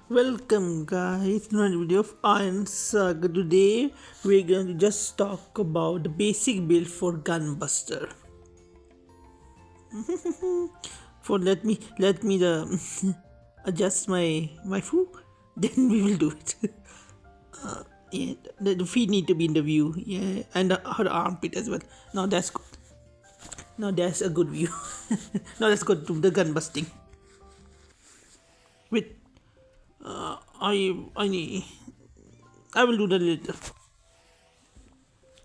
Welcome guys to another video of Iron Saga. Today we're going to just talk about the basic build for Gunbuster. For let me adjust my food, then we will do it. Yeah, the feet need to be in the view, yeah, and her armpit as well. Now that's good. Now that's a good view. Now let's go to the gun busting. With I need I will do that later.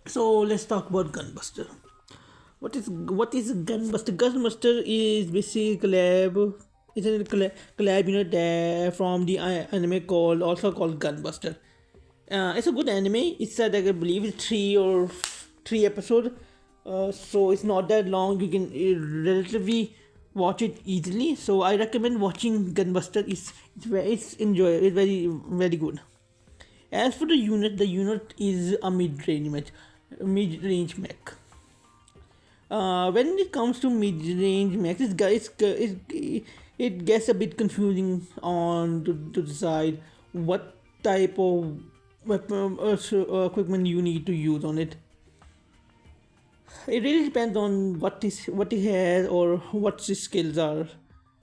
So let's talk about Gunbuster. What is Gunbuster? Gunbuster is basically collab. It's a collab unit there from the anime also called Gunbuster. It's a good anime. It's like I believe it's three episode. So it's not that long. You can relatively watch it easily. So I recommend watching Gunbuster. It's enjoyable. It's very good. As for the unit is a mid-range mech. When it comes to mid-range mechs, it gets a bit confusing on to decide what type of weapon equipment you need to use on it. It really depends on what it has or what its skills are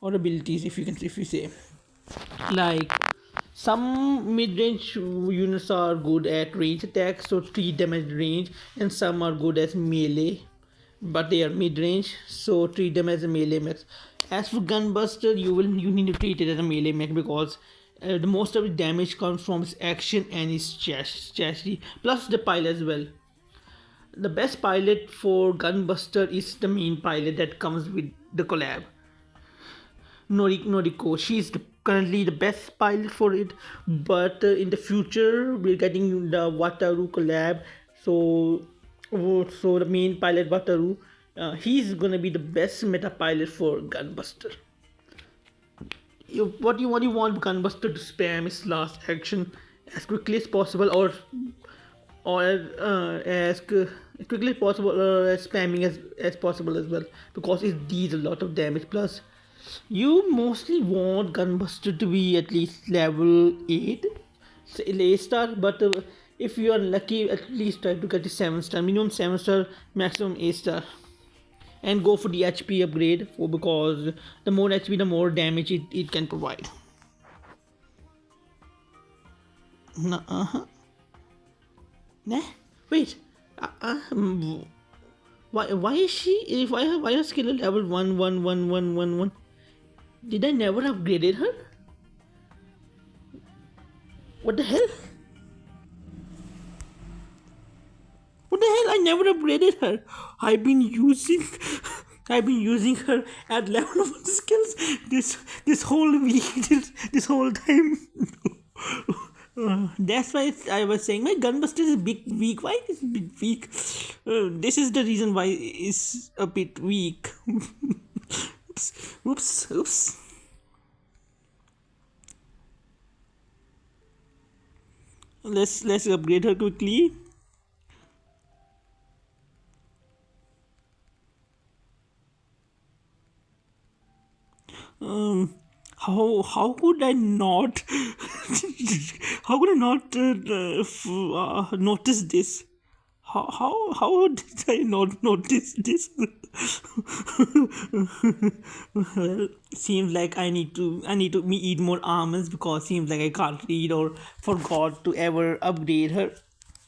or abilities, if you say. Like some mid-range units are good at range attacks, so 3 damage range, and some are good as melee, but they are mid-range, so 3 damage melee mechs. As for Gunbuster, you need to treat it as a melee mech because the most of the damage comes from its action and its chassis, plus the pilot as well. The best pilot for Gunbuster is the main pilot that comes with the collab. Noriko. She's currently the best pilot for it, but in the future we're getting the Wataru collab. So the main pilot Wataru, he's gonna be the best meta pilot for Gunbuster. What you want Gunbuster to spam his last action as quickly as possible, or as quickly as possible, as spamming as possible as well, because it deals a lot of damage. Plus, you mostly want Gunbuster to be at least level 8, say A star, but if you are lucky, at least try to get the 7 star, minimum 7 star, maximum A star. And go for the HP upgrade because the more HP, the more damage it can provide. Uh-huh. Nah, wait. Why is she? If why is skill level 1 1 1 1 1 1? Did I never upgraded her? What the hell? What the hell? I never upgraded her. I've been using I've been using her at level 1 skills this whole week, this whole time. That's why I was saying my Gunbuster is a bit weak. Why is it a bit weak? This is the reason why it's a bit weak. Oops. Let's upgrade her quickly. How could I not how could I not notice this? How did I not notice this? Well, seems like I need to eat more almonds because seems like I can't read or forgot to ever upgrade her,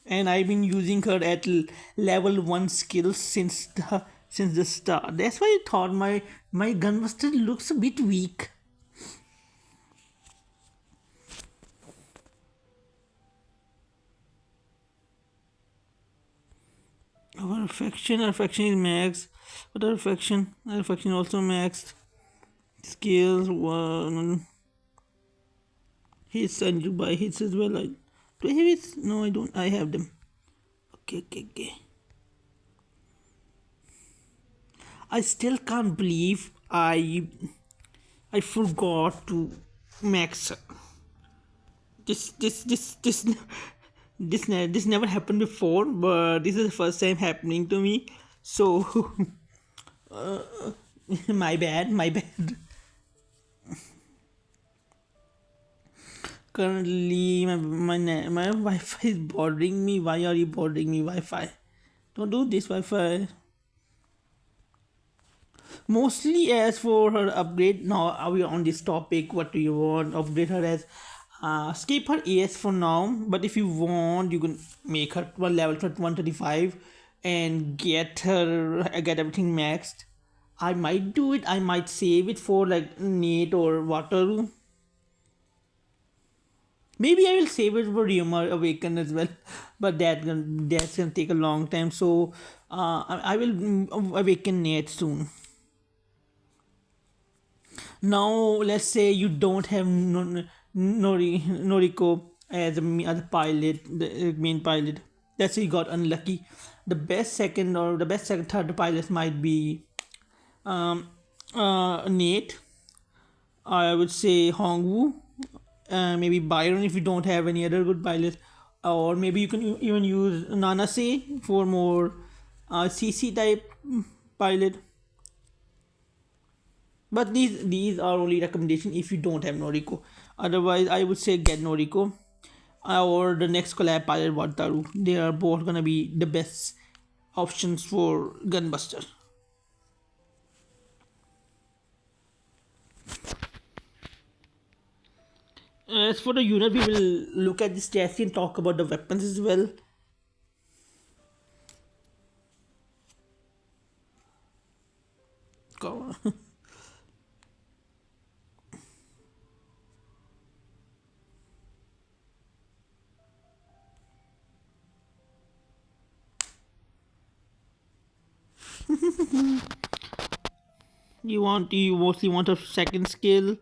and I've been using her at level 1 skills since the start. That's why I thought my Gunbuster looks a bit weak. Our faction is max. But our faction also max. Skills one. Hits, and you buy hits as well. Do I have hits? No, I don't. I have them. Okay. I still can't believe I forgot to max this this never happened before, but this is the first time happening to me. So my bad. Currently, my Wi-Fi is bothering me. Why are you bothering me, Wi-Fi? Don't do this, Wi-Fi. Mostly as for her upgrade, now are we on this topic? What do you want? Upgrade her as skip her AS for now, but if you want, you can make her one level to 135 and get everything maxed. I might do it. I might save it for like Nate or Water. Maybe I will save it for Ryoma Awaken as well, but that's gonna take a long time. So I will awaken Nate soon. Now let's say you don't have Noriko as a pilot, the main pilot. Let's say you got unlucky. The best second third pilots might be um, Nate. I would say Hongwu, maybe Byron if you don't have any other good pilots, or maybe you can even use Nanase for more CC type pilot. But these are only recommendation if you don't have Noriko. Otherwise, I would say get Noriko or the next collab pilot Wataru. They are both gonna be the best options for Gunbuster. As for the unit, we will look at this chassis and talk about the weapons as well. Go on. You mostly want a second skill.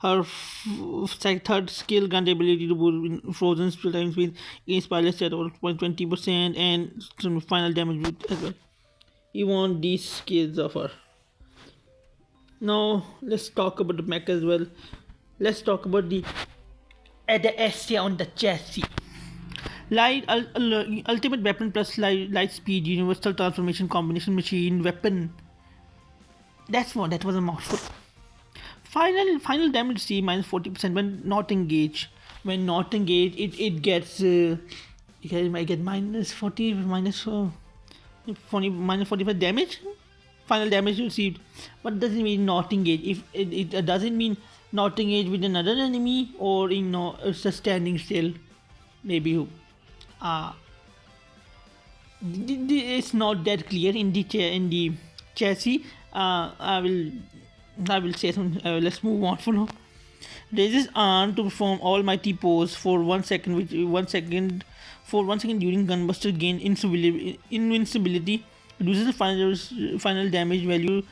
Her third skill grant the ability to boost frozen spell time speed against pilots at over 20% and some final damage as well. You want these skills of her. Now let's talk about the mech as well. Let's talk about the essay on the chassis. Ultimate weapon plus light speed universal transformation combination machine weapon. That was a mouthful. Final damage C minus 40% when not engaged. When not engaged, it gets it might get minus 40 minus 40 minus 45 damage. Final damage received. What does it mean not engaged? If it doesn't mean not engaged with another enemy or it's just standing still. Maybe it's not that clear in the chassis. I will say some. Let's move on for now. Raises arm to perform almighty pose for 1 second, which 1 second for 1 second during Gunbuster gain invincibility. Reduces the final damage value.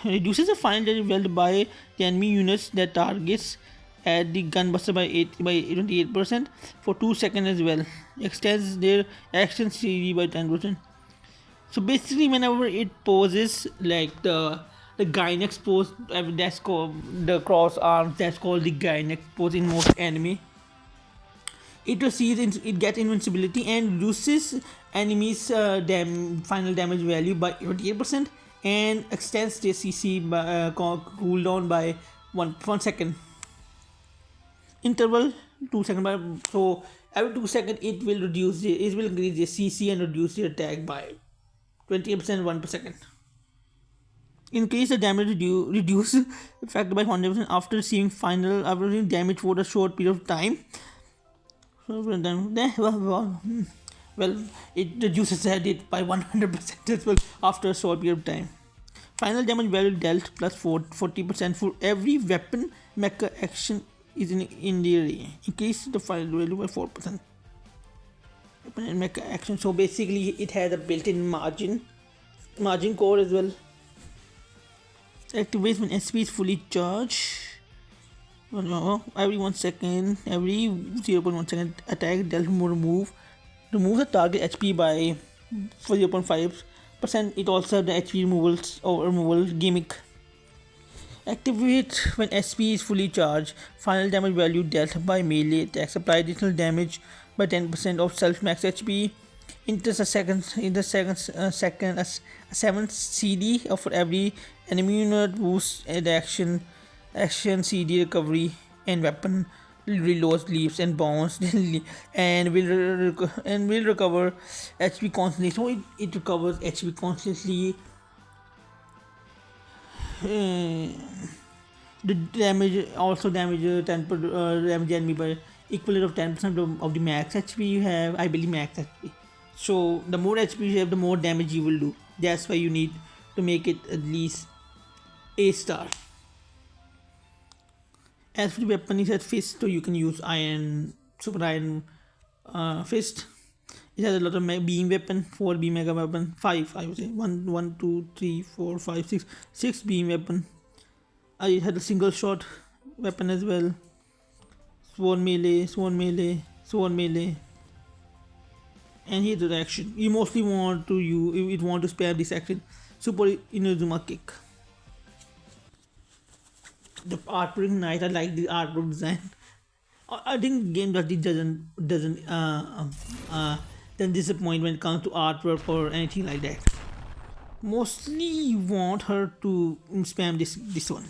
Reduces the final damage value by the enemy units that targets at the Gunbuster by 28% for 2 seconds as well. Extends their action CD by 10%. So basically, whenever it poses like the Gynex pose, that's called the cross arms. That's called the Gynex pose in most anime. It gets invincibility and reduces enemies' final damage value by 28% and extends their CC cooldown by 1 second. Interval 2 seconds. So every 2 seconds it will increase the CC and reduce the attack by 28% 1 per second. Increase the damage reduce effect by 100% after receiving damage for a short period of time. Well, it reduces it by 100% as well after a short period of time. Final damage value dealt plus 40% for every weapon mecha action is in the area. Increase the final value by 4%. Weapon and mecha action. So basically, it has a built-in margin core as well. Activates when SP is fully charged. Every 1 second, every 0.1 second attack dealt more remove the target HP by 0.5%. It also has the HP removal gimmick. Activate when SP is fully charged. Final damage value dealt by melee attacks. Apply additional damage by 10% of self max HP. Enters a 7 CD for every enemy unit. Boosts the action CD recovery and weapon reloads, leaps, and bounce, and will recover HP constantly. So it recovers HP constantly. Uh, the damage also damage 10 damage enemy by equivalent of 10% of the max HP you have. I believe max HP. So the more HP you have, the more damage you will do. That's why you need to make it at least A star. As for the weapon, it has fist, so you can use iron, super iron fist. It has a lot of beam weapon, 4 beam mega weapon, 5 I would say, 1, 2, 3, 4, 5, 6 beam weapon. I had a single shot weapon as well. Sword melee, sword melee, sword melee. And here's the action. You mostly want to spam this action. Super Inazuma kick. The artwork nice. I like the artwork design. I think game doesn't disappoint when it comes to artwork or anything like that. Mostly you want her to spam this one.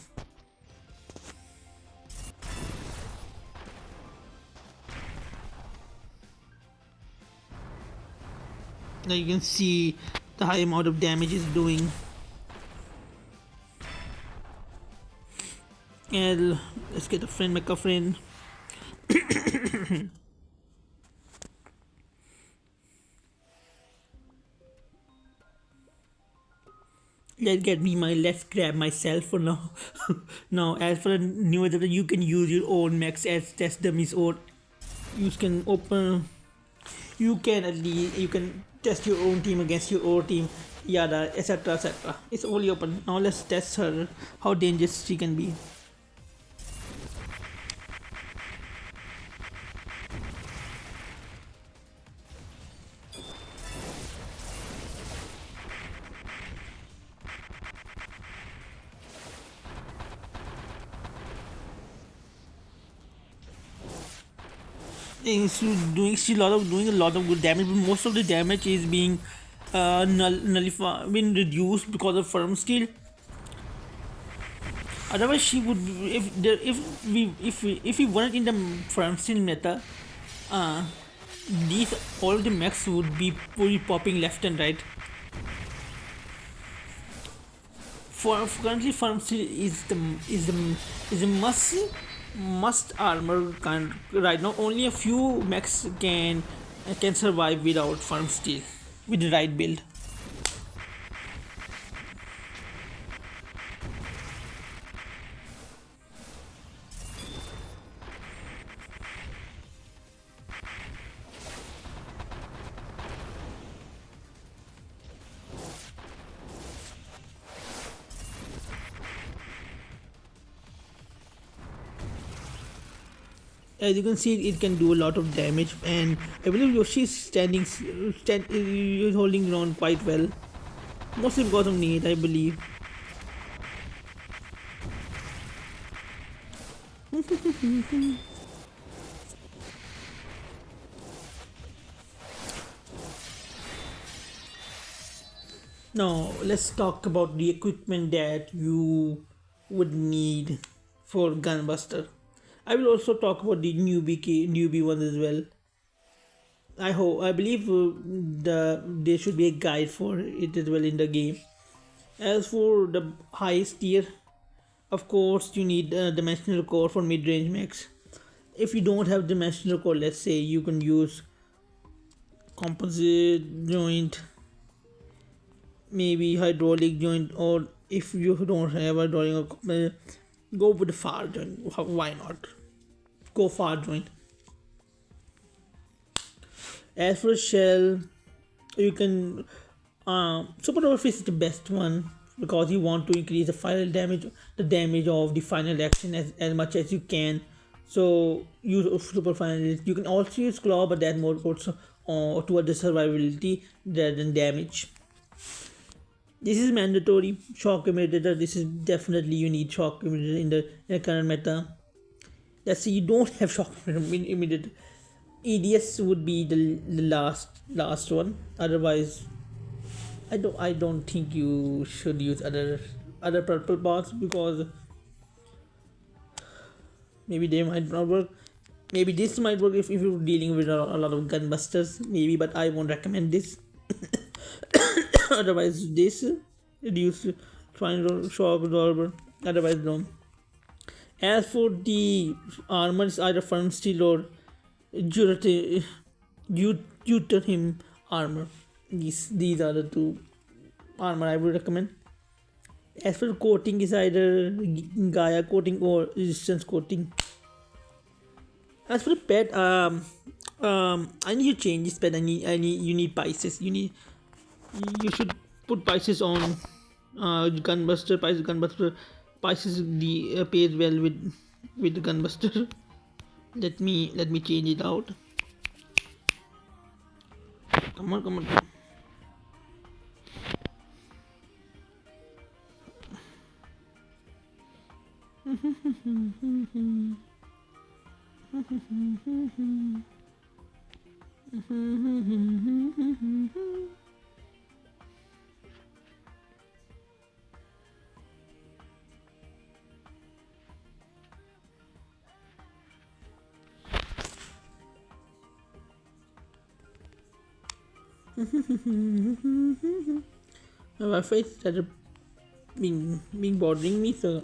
Now you can see the high amount of damage it's doing. And let's get a friend, make a friend. Let's grab myself for now. Now, as for a new adapter, you can use your own mechs as test dummies, or you can you can test your own team against your own team, yada, etc., etc. It's only open. Now let's test her, how dangerous she can be. She's doing a lot of good damage, but most of the damage is being nullified, being reduced because of firm steel. Otherwise, she would if we weren't in the firm steel meta, these all of the mechs would be popping left and right. Currently, firm steel is a must armor kind right now. Only a few mechs can survive without firm steel with the right build. As you can see, it can do a lot of damage, and I believe Yoshi is holding ground quite well, mostly because of need, I believe. Now let's talk about the equipment that you would need for Gunbuster. I will also talk about the newbie ones as well. I believe there should be a guide for it as well in the game. As for the highest tier, of course you need a dimensional core for mid-range mechs. If you don't have dimensional core, let's say, you can use composite joint, maybe hydraulic joint, or if you don't have hydraulic, go with the far joint. Why not? Go far joint. As for shell, you can super fist is the best one because you want to increase the final damage, of the final action as much as you can. So use super final. You can also use claw, but that more goes toward the survivability rather than damage. This is mandatory. Shock imitator. This is definitely, you need shock imitator in the current meta. Let's say you don't have shock imitator. EDS would be the last one. Otherwise, I don't think you should use other purple parts because maybe they might not work. Maybe this might work if you're dealing with a lot of gunbusters, maybe, but I won't recommend this. Otherwise, this reduce find shock absorber. Otherwise, no. As for the armor, it's either firm steel or deuterium armor. These are the two armor I would recommend. As for coating, is either Gaia coating or resistance coating. As for the pet, I need to change this pet. You need Pisces. You should put Pisces on Gunbuster. Pisces the pays well with the Gunbuster. Let me change it out. Come on, come on. My face started being bothering me, so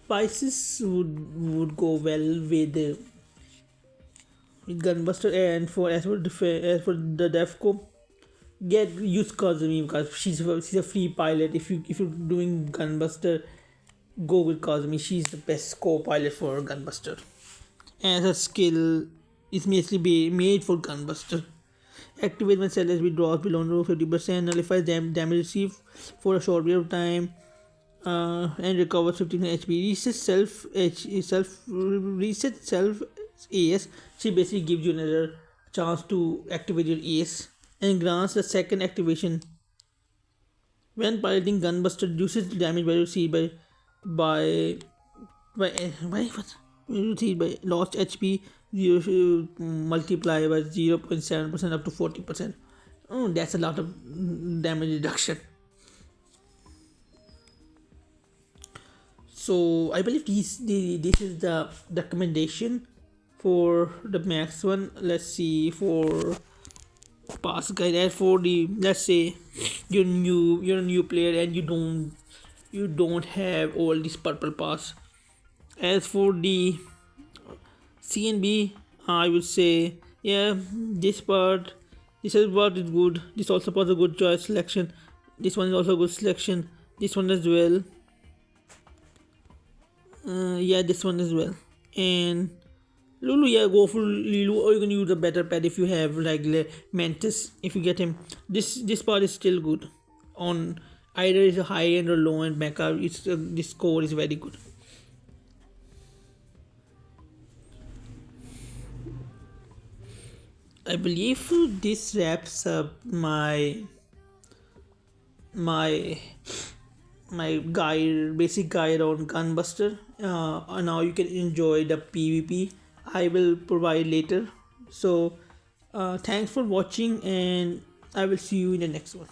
Spices would go well with Gunbuster. And for as for the Defco, use Kazumi because she's a free pilot. If you're doing Gunbuster, go with Kazumi. She's the best co-pilot for Gunbuster. And her skill is basically made for Gunbuster. Activate when cell HP drops below 50%, nullifies damage received for a short period of time, and recovers 15 HP. Reset self AS. She basically gives you another chance to activate your AS and grants a second activation. When piloting Gunbuster, reduces the damage value received by lost HP. You multiply by 0.7% up to 40%. Oh, that's a lot of damage reduction. So I believe this is the recommendation for the max one. Let's see for pass guide. As for the, let's say you're a new player and you don't have all this purple pass. As for the CNB, I would say, yeah, this part is good. This also was a good choice selection. This one is also a good selection. This one as well. Yeah, this one as well. And Lulu, yeah, go for Lulu, or you can use a better pet if you have regular Mantis. If you get him, this part is still good. On either is a high end or low end mecha, this score is very good. I believe this wraps up my basic guide on Gunbuster. Now you can enjoy the PvP I will provide later. So thanks for watching, and I will see you in the next one.